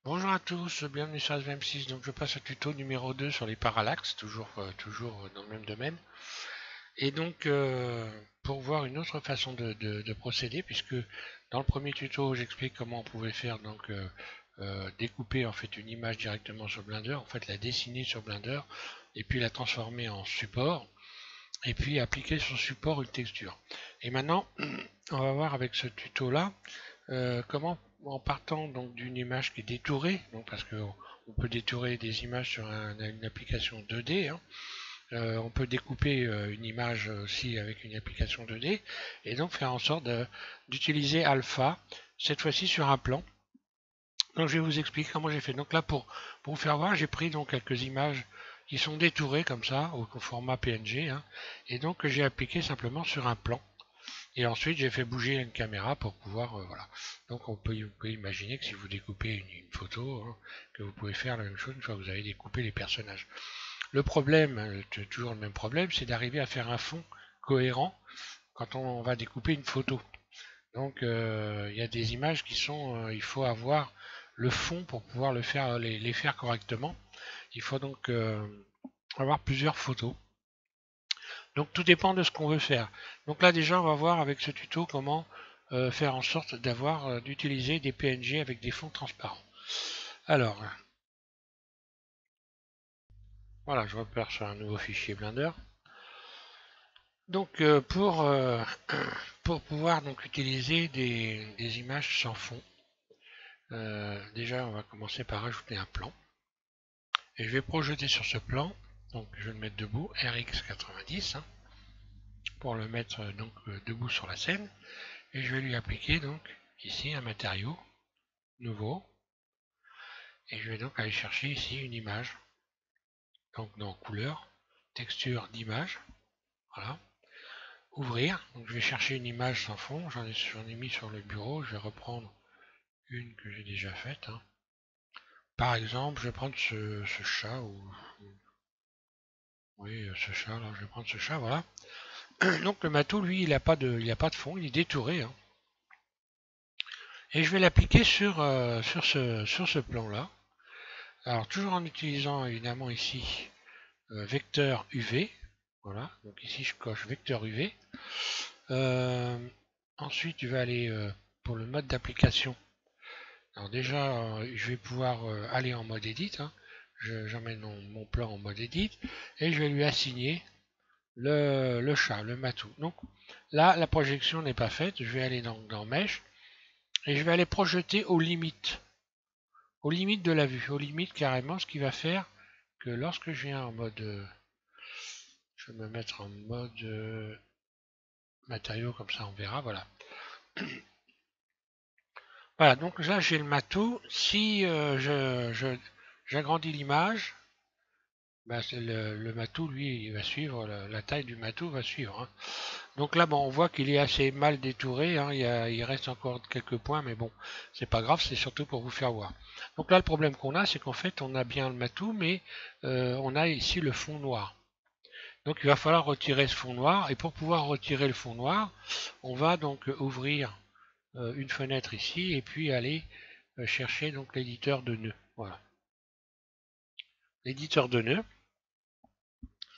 Bonjour à tous, bienvenue sur SVM6. Donc je passe au tuto numéro 2 sur les parallaxes, toujours dans le même domaine. Et donc pour voir une autre façon de procéder, puisque dans le premier tuto j'explique comment on pouvait faire découper en fait une image directement sur Blender, en fait la dessiner sur Blender, et puis la transformer en support, et puis appliquer sur support une texture. Et maintenant on va voir avec ce tuto là comment, en partant donc d'une image qui est détourée, donc parce qu'on peut détourer des images sur une application 2D, hein, on peut découper une image aussi avec une application 2D, et donc faire en sorte d'utiliser Alpha, cette fois-ci sur un plan. Donc je vais vous expliquer comment j'ai fait. Donc là, pour vous faire voir, j'ai pris donc quelques images qui sont détourées comme ça, au format PNG, hein, et donc que j'ai appliqué simplement sur un plan. Et ensuite, j'ai fait bouger une caméra pour pouvoir, voilà. Donc, on peut imaginer que si vous découpez une photo, hein, que vous pouvez faire la même chose une fois que vous avez découpé les personnages. Le problème, toujours le même problème, c'est d'arriver à faire un fond cohérent quand on va découper une photo. Donc, il y a des images qui sont, il faut avoir le fond pour pouvoir les faire correctement. Il faut donc avoir plusieurs photos. Donc tout dépend de ce qu'on veut faire. Donc là déjà on va voir avec ce tuto comment faire en sorte d'utiliser des PNG avec des fonds transparents. Alors voilà, je repère sur un nouveau fichier Blender. Donc pour pouvoir donc utiliser des images sans fond, déjà on va commencer par rajouter un plan. Et je vais projeter sur ce plan, donc je vais le mettre debout, RX90, hein, pour le mettre debout sur la scène. Et je vais lui appliquer donc ici un matériau nouveau. Et je vais donc aller chercher ici une image. Donc dans couleur, texture d'image. Voilà. Ouvrir. Donc je vais chercher une image sans fond. J'en ai mis sur le bureau. Je vais reprendre une que j'ai déjà faite, hein. Par exemple, je vais prendre ce chat. Oui, ce chat là. Je vais prendre ce chat. Voilà. Donc le matou, lui, il a pas de fond. Il est détouré, hein. Et je vais l'appliquer sur ce plan-là. Alors toujours en utilisant évidemment ici vecteur UV. Voilà, donc ici je coche vecteur UV. Euh, Ensuite, je vais aller pour le mode d'application. Alors déjà, je vais pouvoir aller en mode edit, hein. J'emmène mon plan en mode edit et je vais lui assigner le chat, le matou. Donc là, la projection n'est pas faite. Je vais aller dans Mesh et je vais aller projeter aux limites de la vue, aux limites carrément, ce qui va faire que lorsque je viens en mode, je vais me mettre en mode matériaux comme ça, on verra, voilà. Voilà, donc là j'ai le matou. Si j'agrandis l'image, bah, le matou, lui, il va suivre, la taille du matou va suivre, hein. Donc là, bon, on voit qu'il est assez mal détouré, hein. Il reste encore quelques points, mais bon, c'est pas grave, c'est surtout pour vous faire voir. Donc là, le problème qu'on a, c'est qu'en fait, on a bien le matou, mais on a ici le fond noir. Donc il va falloir retirer ce fond noir, et pour pouvoir retirer le fond noir, on va donc ouvrir une fenêtre ici, et puis aller chercher donc l'éditeur de nœuds. Voilà, l'éditeur de nœuds.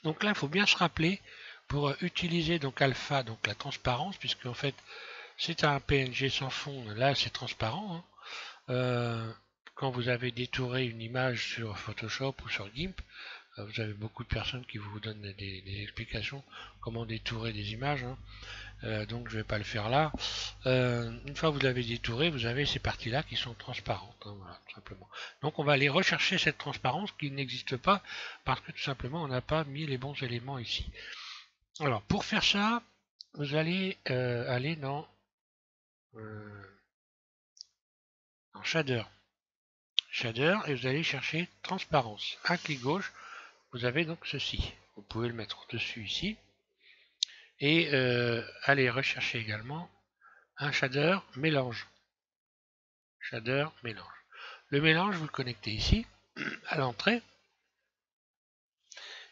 Donc là, il faut bien se rappeler pour utiliser donc alpha, donc la transparence, puisque en fait c'est un PNG sans fond. Là, c'est transparent, hein. Quand vous avez détouré une image sur Photoshop ou sur GIMP, vous avez beaucoup de personnes qui vous donnent des explications comment détourer des images, hein. Donc je ne vais pas le faire là. Une fois que vous l'avez détouré, vous avez ces parties-là qui sont transparentes, hein, voilà, tout simplement. Donc on va aller rechercher cette transparence qui n'existe pas parce que tout simplement on n'a pas mis les bons éléments ici. Alors pour faire ça, vous allez aller dans Shader. Shader et vous allez chercher transparence. Un clic gauche, vous avez donc ceci. Vous pouvez le mettre dessus ici. Et allez rechercher également un shader mélange. Shader mélange. Le mélange, vous le connectez ici, à l'entrée.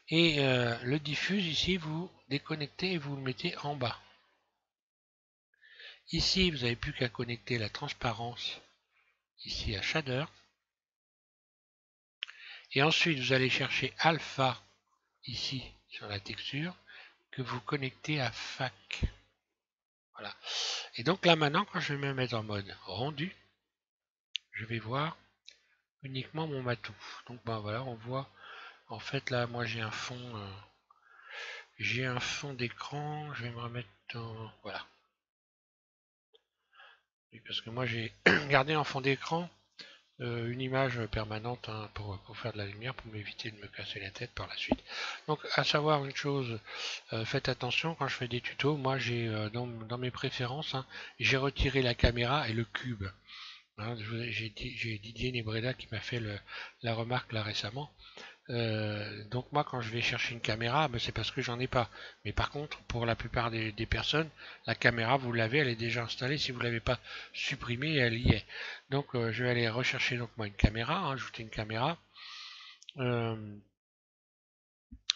Et le diffuse, ici, vous déconnectez et vous le mettez en bas. Ici, vous n'avez plus qu'à connecter la transparence, ici à Shader. Et ensuite, vous allez chercher alpha ici sur la texture que vous connectez à FAC. Voilà. Et donc là maintenant, quand je vais me mettre en mode rendu, je vais voir uniquement mon matou. Donc ben voilà, on voit en fait là, moi j'ai un fond d'écran. Je vais me remettre en voilà. Parce que moi j'ai gardé en fond d'écran une image permanente hein, pour faire de la lumière, pour m'éviter de me casser la tête par la suite. Donc à savoir une chose, faites attention quand je fais des tutos, moi j'ai dans mes préférences, hein, j'ai retiré la caméra et le cube. Hein, j'ai Didier Nebreda qui m'a fait la remarque là récemment. Donc moi quand je vais chercher une caméra, ben, c'est parce que j'en ai pas. Mais par contre, pour la plupart des personnes, la caméra vous l'avez, elle est déjà installée. Si vous l'avez pas supprimée, elle y est. Donc je vais aller rechercher donc moi une caméra, hein, ajouter une caméra. Moi,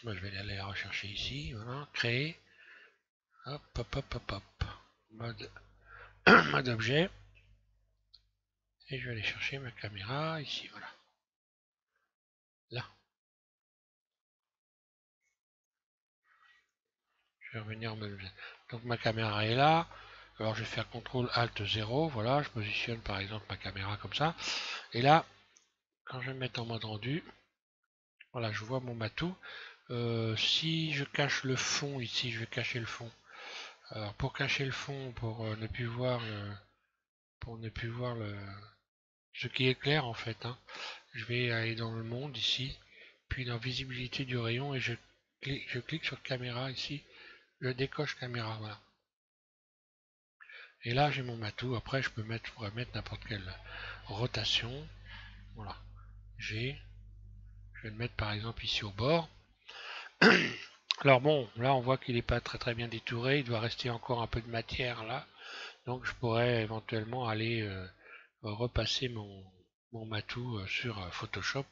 je vais aller la rechercher ici, voilà, créer. Hop, hop, hop, hop, hop. Mode, mode objet. Et je vais aller chercher ma caméra ici, voilà. Là. Je vais revenir en mode objet. Donc ma caméra est là. Alors je vais faire CTRL ALT 0, voilà, je positionne par exemple ma caméra comme ça. Et là, quand je vais me mettre en mode rendu, voilà, je vois mon matou. Si je cache le fond ici, je vais cacher le fond. Alors pour cacher le fond, pour ne plus voir ce qui est clair en fait, hein, je vais aller dans le monde ici, puis dans visibilité du rayon et je clique sur caméra ici, je décoche caméra, voilà. Et là j'ai mon matou, après je pourrais mettre n'importe quelle rotation, voilà. Je vais le mettre par exemple ici au bord. Alors bon, là on voit qu'il n'est pas très bien détouré, il doit rester encore un peu de matière là, donc je pourrais éventuellement aller repasser mon matou sur Photoshop,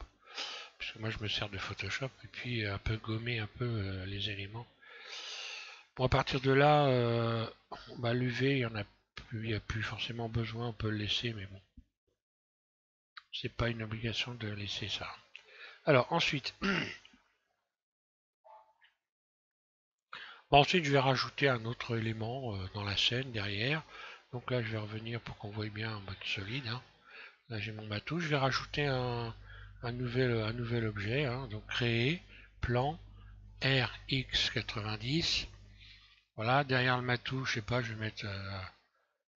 puisque moi je me sers de Photoshop, et puis un peu gommer un peu les éléments. Bon, à partir de là, bah, l'UV, il n'y a plus forcément besoin, on peut le laisser, mais bon, c'est pas une obligation de laisser ça. Alors ensuite, bon, ensuite je vais rajouter un autre élément dans la scène derrière. Donc là je vais revenir pour qu'on voit bien en mode solide, hein. Là j'ai mon matou, je vais rajouter un nouvel objet, hein. Donc créer, plan, RX90. Voilà, derrière le matou, je sais pas, je vais mettre,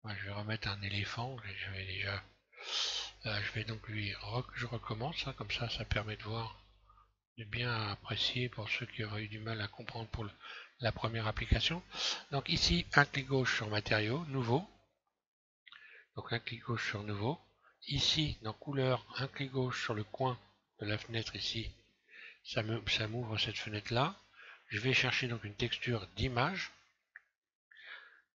je vais remettre un éléphant. Je vais déjà, je vais donc je recommence, hein, comme ça permet de voir, de bien apprécier pour ceux qui auraient eu du mal à comprendre pour la première application. Donc ici, un clic gauche sur matériaux, nouveau. Donc un clic gauche sur nouveau. Ici, dans couleur, un clic gauche sur le coin de la fenêtre ici. Ça m'ouvre cette fenêtre-là. Je vais chercher donc une texture d'image.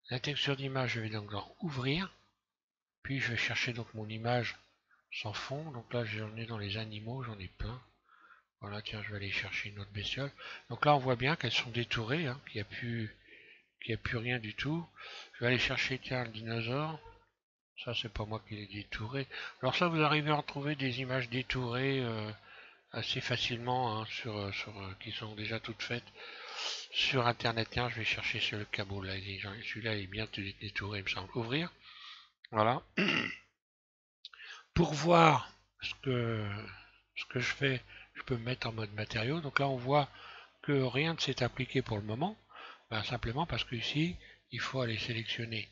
La texture d'image, je vais donc dans ouvrir. Puis je vais chercher donc mon image sans fond. Donc là, j'en ai dans les animaux, j'en ai plein. Voilà, tiens, je vais aller chercher une autre bestiole. Donc là, on voit bien qu'elles sont détourées, hein, qu'il n'y a plus rien du tout. Je vais aller chercher, tiens, le dinosaure. Ça, c'est pas moi qui l'ai détouré. Alors ça, vous arrivez à retrouver des images détourées assez facilement, hein, qui sont déjà toutes faites sur Internet. Tiens, je vais chercher sur le cabot. Là, celui-là est bien détouré, il me semble. Ouvrir. Voilà. Pour voir ce que je fais, je peux me mettre en mode matériaux. Donc là, on voit que rien ne s'est appliqué pour le moment. Ben, simplement parce que ici, il faut aller sélectionner.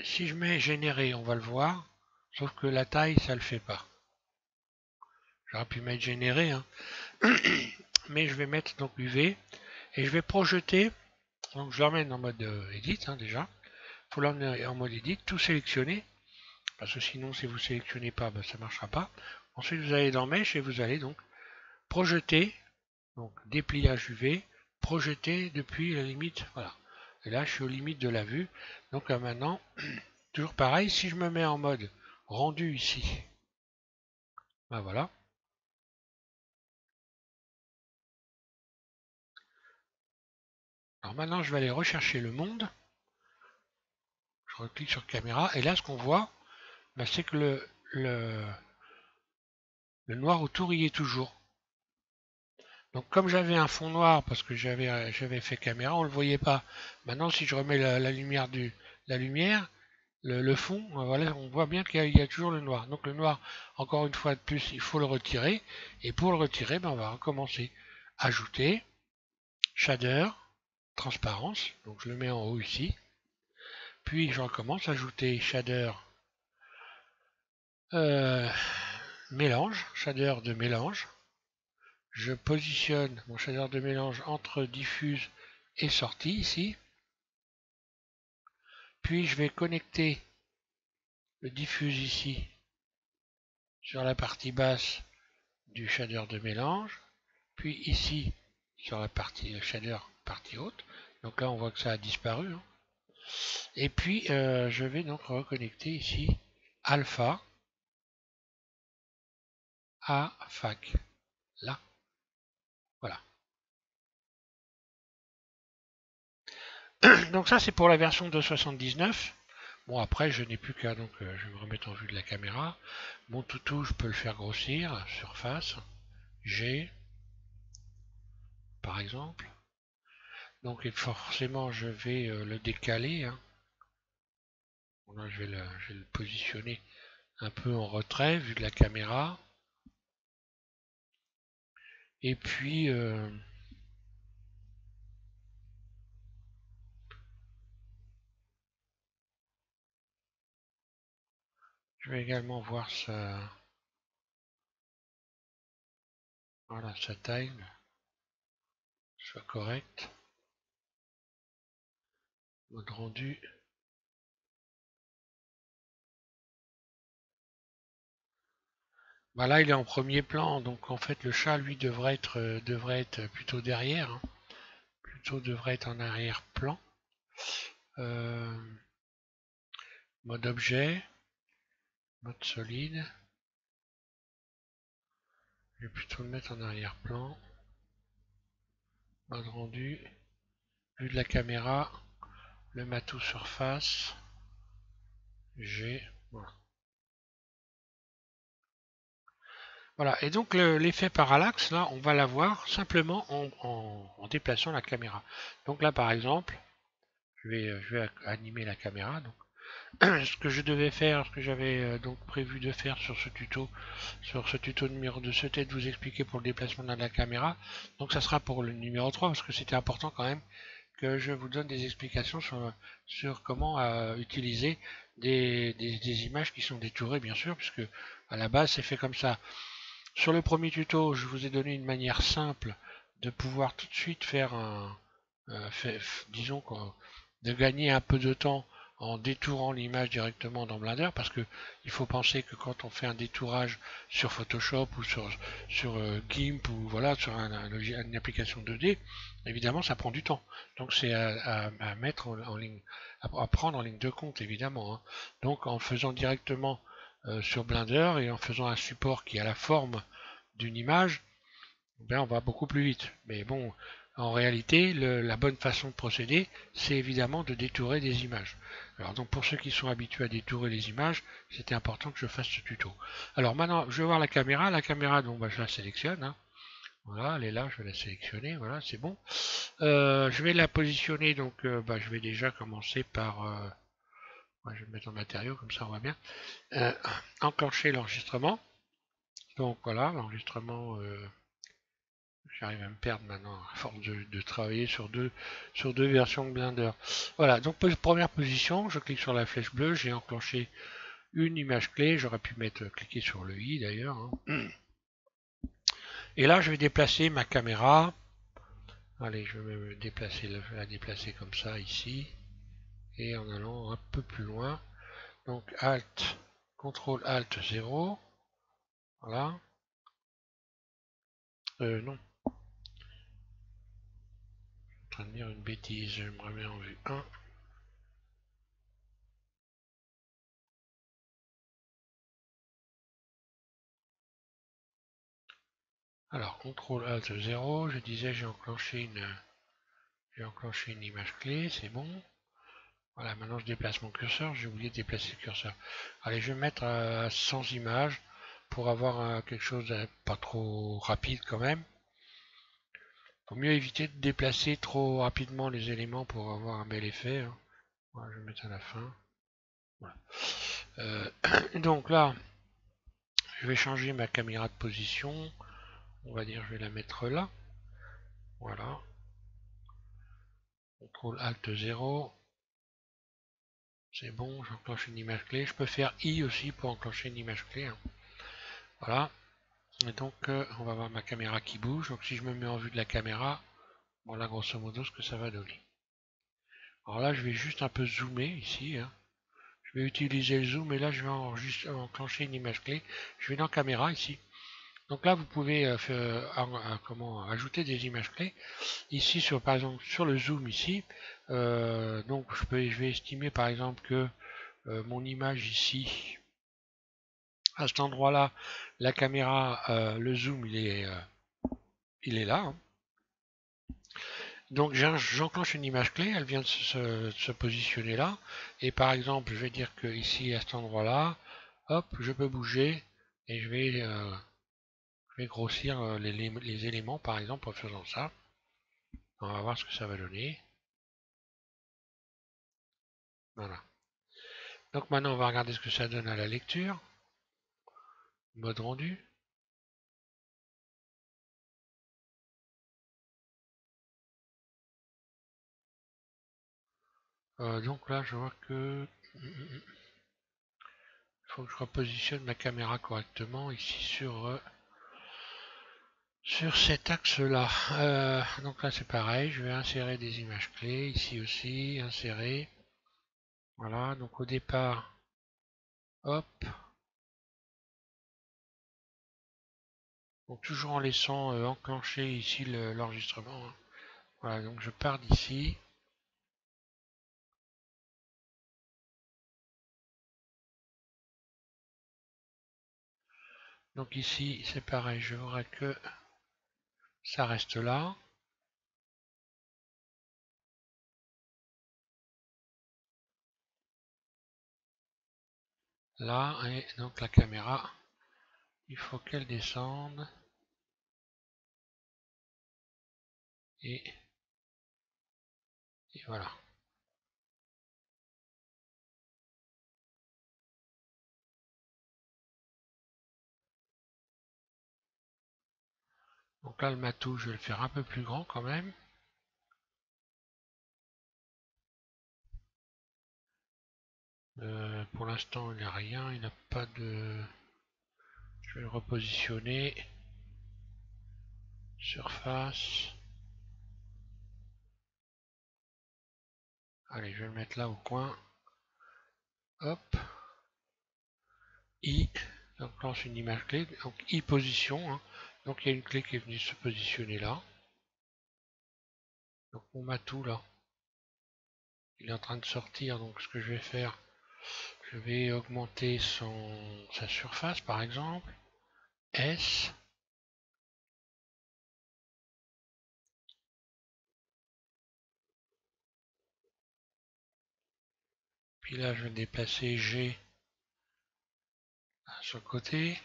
Si je mets générer, on va le voir. Sauf que la taille, ça le fait pas. J'aurais pu mettre générer, hein. Mais je vais mettre donc UV et je vais projeter. Donc je l'emmène en mode edit, hein, déjà. Il faut l'emmener en mode edit, tout sélectionner. Parce que sinon, si vous ne sélectionnez pas, ben, ça ne marchera pas. Ensuite, vous allez dans Mesh et vous allez donc projeter, donc dépliage UV, projeter depuis la limite, voilà. Et là, je suis aux limites de la vue. Donc maintenant, toujours pareil, si je me mets en mode rendu ici, ben voilà. Alors maintenant, je vais aller rechercher le monde. Je reclique sur caméra et là, ce qu'on voit, ben, c'est que le noir autour y est toujours. Donc comme j'avais un fond noir parce que j'avais fait caméra, on ne le voyait pas. Maintenant si je remets la lumière le fond, voilà, on voit bien qu'il y a toujours le noir. Donc le noir, encore une fois de plus, il faut le retirer. Et pour le retirer, ben, on va recommencer. Ajouter, shader, transparence. Donc je le mets en haut ici. Puis je recommence, ajouter shader, euh, mélange, shader de mélange. Je positionne mon shader de mélange entre diffuse et sortie ici. Puis je vais connecter le diffuse ici sur la partie basse du shader de mélange. Puis ici sur la partie shader partie haute. Donc là on voit que ça a disparu. Hein. Et puis je vais donc reconnecter ici alpha à fac. Là. Voilà. Donc ça c'est pour la version 2.79. Bon après je n'ai plus qu'à donc je vais me remettre en vue de la caméra. Mon toutou je peux le faire grossir, surface, G par exemple. Donc forcément je vais le décaler. Hein. Bon, là je vais le positionner un peu en retrait vu de la caméra. Et puis je vais également voir voilà, sa taille soit correcte. Mode rendu. Bah là il est en premier plan, donc en fait le chat lui devrait être plutôt derrière. Hein. Plutôt devrait être en arrière-plan. Euh, mode objet, mode solide. Je vais plutôt le mettre en arrière-plan. Mode rendu. Vue de la caméra. Le matou surface. G. Voilà. Voilà. Et donc l'effet parallaxe, là, on va l'avoir simplement en déplaçant la caméra. Donc là, par exemple, je vais animer la caméra. Donc, ce que je devais faire, ce que j'avais donc prévu de faire sur ce tuto numéro 2, c'était de vous expliquer pour le déplacement de la caméra. Donc ça sera pour le numéro 3 parce que c'était important quand même que je vous donne des explications sur comment utiliser des images qui sont détourées bien sûr, puisque à la base c'est fait comme ça. Sur le premier tuto, je vous ai donné une manière simple de pouvoir tout de suite faire disons de gagner un peu de temps en détourant l'image directement dans Blender, parce que il faut penser que quand on fait un détourage sur Photoshop ou sur GIMP ou voilà sur une application 2D, évidemment ça prend du temps. Donc c'est à mettre en ligne, à prendre en ligne de compte évidemment. Hein. Donc en faisant directement sur Blender et en faisant un support qui a la forme d'une image, ben on va beaucoup plus vite. Mais bon, en réalité, la bonne façon de procéder, c'est évidemment de détourer des images. Alors donc pour ceux qui sont habitués à détourer les images, c'était important que je fasse ce tuto. Alors maintenant, je vais voir la caméra. La caméra, donc bah, je la sélectionne. Hein. Voilà, elle est là, je vais la sélectionner. Voilà, c'est bon. Je vais la positionner, donc bah, je vais déjà commencer par... je vais me mettre en matériaux, comme ça on voit bien. Enclencher l'enregistrement. Donc voilà, l'enregistrement... J'arrive à me perdre maintenant à force de travailler sur deux versions de Blender. Voilà, donc première position, je clique sur la flèche bleue, j'ai enclenché une image clé, j'aurais pu cliquer sur le i d'ailleurs. Hein. Et là je vais déplacer ma caméra. Allez, je vais me déplacer, la déplacer comme ça ici. Et en allant un peu plus loin. Donc Alt, CTRL Alt 0. Voilà. Non. Je suis en train de dire une bêtise, je me remets en vue 1. Alors, CTRL Alt 0, je disais j'ai enclenché une image clé, c'est bon. Voilà, maintenant je déplace mon curseur, j'ai oublié de déplacer le curseur. Allez, je vais mettre sans image. pour avoir quelque chose de pas trop rapide quand même. Faut mieux éviter de déplacer trop rapidement les éléments pour avoir un bel effet, hein. Voilà, je vais mettre à la fin. Voilà. Donc là, je vais changer ma caméra de position. On va dire je vais la mettre là. Voilà. CTRL ALT 0. C'est bon, j'enclenche une image clé. Je peux faire I aussi pour enclencher une image clé, hein. Voilà. Et donc on va voir ma caméra qui bouge. Donc si je me mets en vue de la caméra, voilà grosso modo ce que ça va donner. Alors là je vais juste un peu zoomer ici, hein. Je vais utiliser le zoom et là je vais juste enclencher une image clé. Je vais dans caméra ici. Donc là vous pouvez ajouter des images clés. Ici sur par exemple sur le zoom ici, donc je vais estimer par exemple que mon image ici, à cet endroit là, la caméra, le zoom il est là, hein. Donc j'enclenche une image clé, elle vient de se positionner là. Et par exemple, je vais dire que ici, à cet endroit-là, hop, je peux bouger et je vais grossir les éléments, par exemple, en faisant ça. On va voir ce que ça va donner. Voilà. Donc maintenant, on va regarder ce que ça donne à la lecture. Mode rendu. Donc là, je vois que il faut que je repositionne ma caméra correctement ici sur cet axe-là. Donc là, c'est pareil. Je vais insérer des images clés. Ici aussi, insérer. Voilà. Donc au départ, hop. Donc toujours en laissant enclencher ici l'enregistrement, hein. Voilà. Donc je pars d'ici. Donc ici, c'est pareil. Je voudrais que ça reste là. Là. Et donc la caméra, il faut qu'elle descende. Et voilà. Donc là, le matou, je vais le faire un peu plus grand quand même. Pour l'instant, il n'y a rien. Il n'a pas de... Je vais le repositionner. Surface. Allez, je vais le mettre là au coin. Hop. I. Donc lance une image clé. Donc I position, hein. Donc il y a une clé qui est venue se positionner là. Donc mon matou là, il est en train de sortir. Donc ce que je vais faire, je vais augmenter sa surface par exemple. S. Puis là je vais déplacer G sur le côté.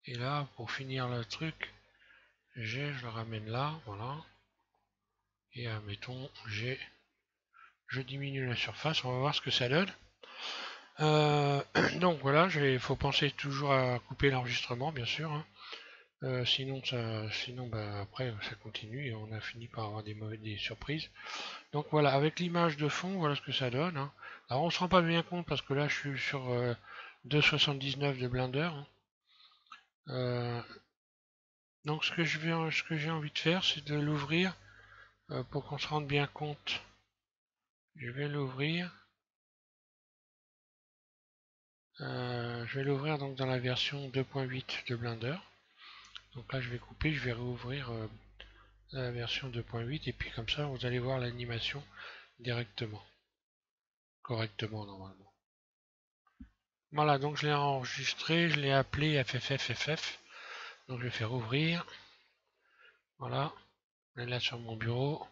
Et là, pour finir le truc, G, je le ramène là, voilà. Et admettons, G, je diminue la surface, on va voir ce que ça donne. Donc voilà, il faut penser toujours à couper l'enregistrement, bien sûr, hein. Sinon bah, après ça continue et on a fini par avoir des surprises. Donc voilà, avec l'image de fond, voilà ce que ça donne, hein. Alors on se rend pas bien compte parce que là je suis sur 2,79 de Blender, hein. Donc ce que j'ai envie de faire, c'est de l'ouvrir pour qu'on se rende bien compte. Je vais l'ouvrir. Je vais l'ouvrir donc dans la version 2.8 de Blender. Donc là je vais couper, je vais rouvrir la version 2.8 et puis comme ça vous allez voir l'animation directement, correctement normalement. Voilà, donc je l'ai enregistré, je l'ai appelé FFFFF. Donc je vais faire ouvrir. Voilà, là sur mon bureau,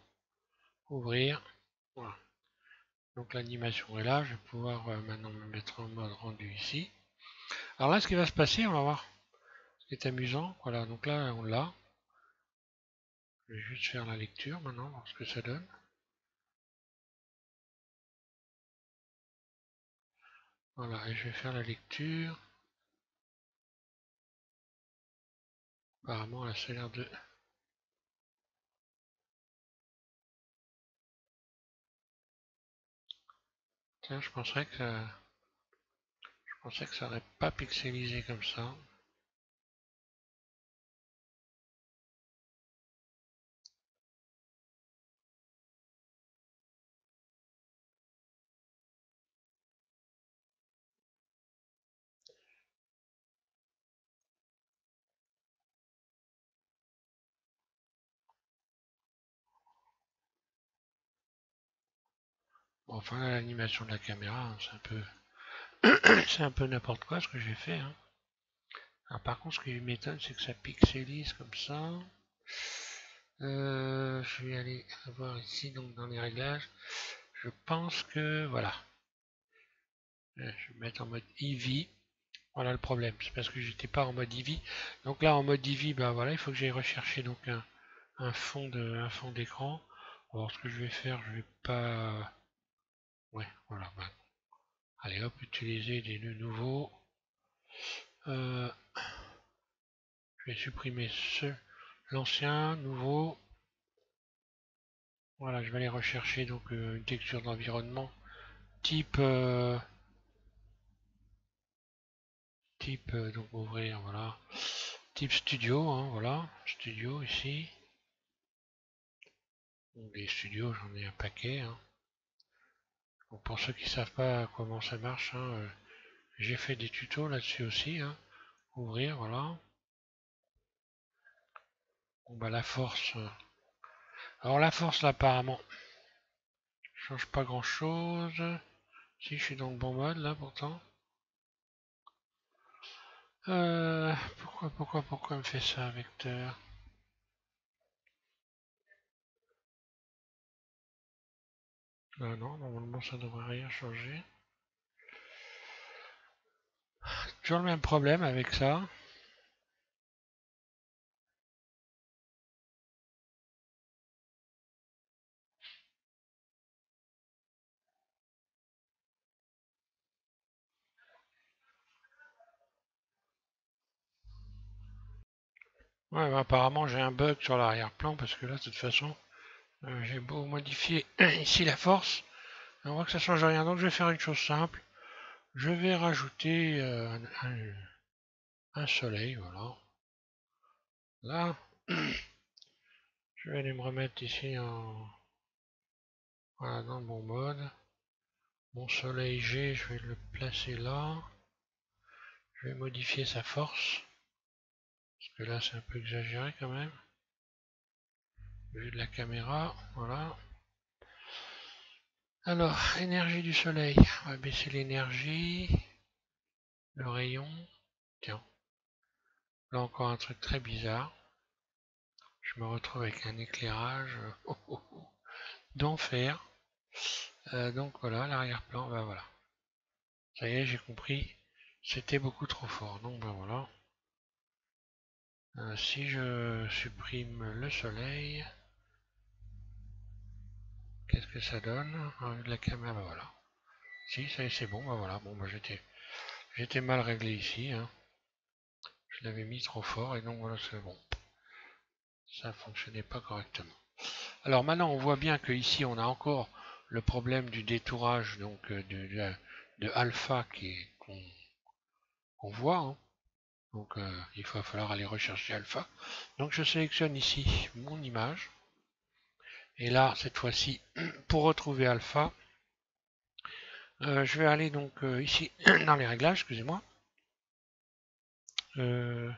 ouvrir. Voilà. Donc l'animation est là, je vais pouvoir maintenant me mettre en mode rendu ici. Alors là, ce qui va se passer, on va voir ce qui est amusant. Voilà, donc là, on l'a. Je vais juste faire la lecture maintenant, voir ce que ça donne. Voilà, et je vais faire la lecture. Apparemment, là, ça a l'air de... Tiens, je pensais que ça aurait pas pixelisé comme ça. Bon, enfin, l'animation de la caméra, hein, c'est un peu n'importe quoi ce que j'ai fait. Hein. Alors, par contre, ce qui m'étonne, c'est que ça pixelise comme ça. Je vais aller voir ici, donc dans les réglages. Je pense que, voilà. Je vais mettre en mode Eevee. Voilà le problème, c'est parce que j'étais pas en mode Eevee. Donc là, en mode Eevee, bah voilà, il faut que j'aille rechercher donc un fond d'écran. Alors, ce que je vais faire, je vais pas... Ouais, voilà. Bah. Allez, hop, utiliser des nœuds nouveaux. Je vais supprimer l'ancien, nouveau. Voilà, je vais aller rechercher donc une texture d'environnement type donc ouvrir, voilà, type studio, hein, voilà, studio ici. Donc les studios, j'en ai un paquet. Hein. Donc pour ceux qui ne savent pas comment ça marche, hein, j'ai fait des tutos là-dessus aussi. Hein. Ouvrir, voilà. Bon bah la force. Alors la force là apparemment change pas grand chose. Si je suis dans le bon mode là pourtant. Pourquoi me fait ça, Vecteur? Ah non, normalement ça devrait rien changer. Toujours le même problème avec ça. Ouais, bah, apparemment j'ai un bug sur l'arrière-plan parce que là, de toute façon, j'ai beau modifier ici la force, on voit que ça change rien. Donc je vais faire une chose simple. Je vais rajouter un soleil, voilà. Là, je vais aller me remettre ici voilà, dans le bon mode. Mon soleil G, je vais le placer là. Je vais modifier sa force. Parce que là, c'est un peu exagéré quand même. Vu de la caméra, voilà. Alors, énergie du soleil. On va baisser l'énergie. Le rayon. Tiens. Là encore un truc très bizarre. Je me retrouve avec un éclairage d'enfer. Donc voilà, l'arrière-plan, bah voilà. Ça y est, j'ai compris. C'était beaucoup trop fort. Donc ben voilà. Si je supprime le soleil, qu'est-ce que ça donne? La caméra, bah voilà. Si, ça y est, c'est bon, bah voilà. Bon, bah j'étais mal réglé ici. Hein. Je l'avais mis trop fort et donc voilà, c'est bon. Ça fonctionnait pas correctement. Alors maintenant, on voit bien que ici, on a encore le problème du détourage donc de alpha qu'on voit. Hein. Donc il va falloir aller rechercher alpha. Donc je sélectionne ici mon image. Et là, cette fois-ci, pour retrouver alpha, je vais aller donc ici dans les réglages, excusez-moi. Je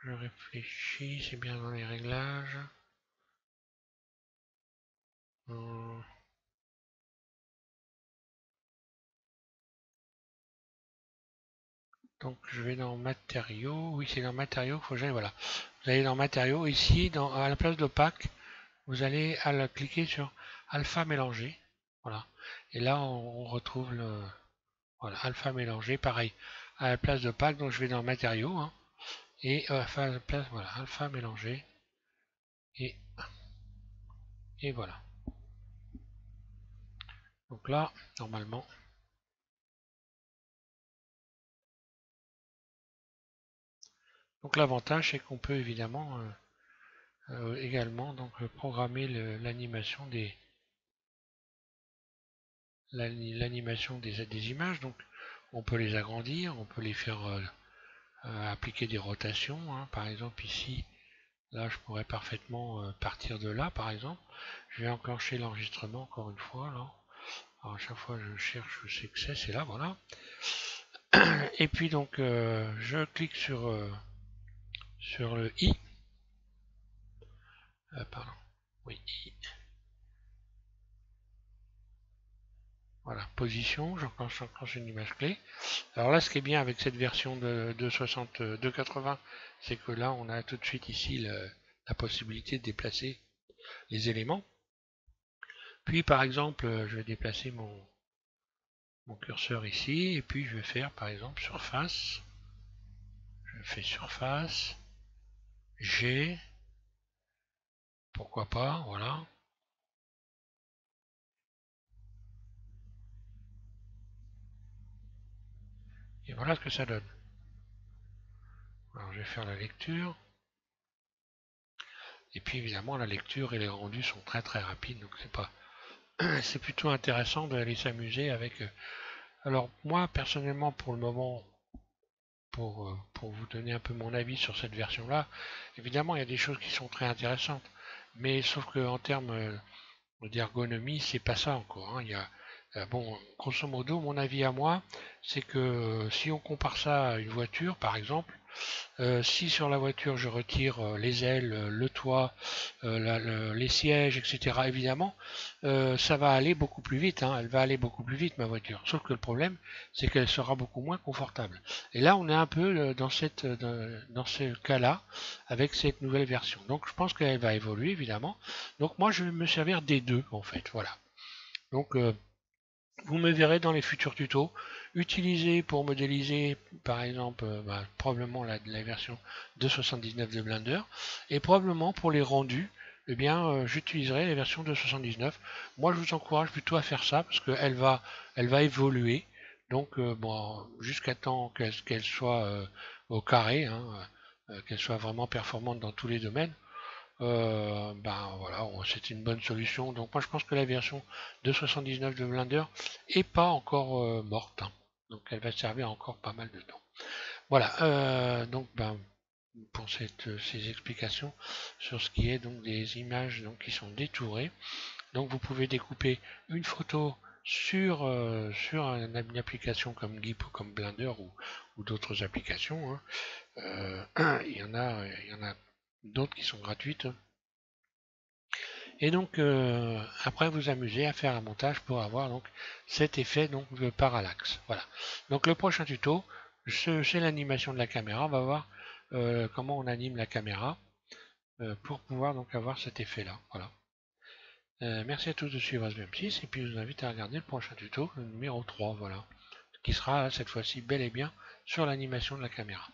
réfléchis, c'est bien dans les réglages. Donc je vais dans matériaux, oui c'est dans matériaux, faut que j'aille, voilà. Vous allez dans matériaux, ici à la place d'opaque, vous allez cliquer sur alpha mélangé. Voilà. Et là, on retrouve le voilà, alpha mélangé, pareil, à la place de pack, donc je vais dans matériaux, hein, et à la place, voilà, alpha mélangé, et, et voilà. Donc là, normalement, donc l'avantage c'est qu'on peut évidemment également donc programmer l'animation des images. Donc on peut les agrandir, on peut les faire appliquer des rotations, hein. Par exemple ici, là je pourrais parfaitement partir de là par exemple. Je vais enclencher l'enregistrement encore une fois là. Alors à chaque fois je cherche, je sais que c'est là, voilà. Et puis donc je clique sur le i. Pardon. Oui, i. Voilà, position, j'enclenche une image clé. Alors là, ce qui est bien avec cette version de 280, c'est que là, on a tout de suite ici la possibilité de déplacer les éléments. Puis, par exemple, je vais déplacer mon curseur ici, et puis je vais faire, par exemple, surface. Je fais surface, G, pourquoi pas, voilà. Et voilà ce que ça donne. Alors, je vais faire la lecture. Et puis, évidemment, la lecture et les rendus sont très très rapides, donc c'est plutôt intéressant d'aller s'amuser avec. Alors moi personnellement pour le moment, pour vous donner un peu mon avis sur cette version-là, évidemment il y a des choses qui sont très intéressantes, mais sauf que en termes d'ergonomie, c'est pas ça encore, hein. Il y a, bon, grosso modo, mon avis à moi, c'est que si on compare ça à une voiture, par exemple, si sur la voiture je retire les ailes, le toit, les sièges, etc., évidemment, ça va aller beaucoup plus vite, hein. Elle va aller beaucoup plus vite, ma voiture. Sauf que le problème, c'est qu'elle sera beaucoup moins confortable. Et là, on est un peu dans ce cas-là, avec cette nouvelle version. Donc, je pense qu'elle va évoluer, évidemment. Donc, moi, je vais me servir des deux, en fait. Voilà. Donc, vous me verrez dans les futurs tutos utiliser pour modéliser par exemple probablement la version 2.79 de Blender, et probablement pour les rendus eh bien j'utiliserai la version 2.79. Moi je vous encourage plutôt à faire ça parce qu'elle va évoluer, donc bon, jusqu'à temps qu'elle soit au carré, hein, qu'elle soit vraiment performante dans tous les domaines. Ben voilà, c'est une bonne solution. Donc moi je pense que la version 2.79 de Blender est pas encore morte, hein. Donc elle va servir encore pas mal de temps. Voilà, donc ben pour ces explications sur ce qui est donc des images donc qui sont détourées. Donc vous pouvez découper une photo sur une application comme GIMP ou comme Blender ou d'autres applications, hein. Il y en a d'autres qui sont gratuites. Et donc après vous amusez à faire un montage pour avoir donc cet effet donc de parallaxe. Voilà. Donc le prochain tuto, c'est l'animation de la caméra. On va voir comment on anime la caméra pour pouvoir donc avoir cet effet là. Voilà. Merci à tous de suivre SVM6 et puis je vous invite à regarder le prochain tuto, le numéro 3, voilà, qui sera cette fois-ci bel et bien sur l'animation de la caméra.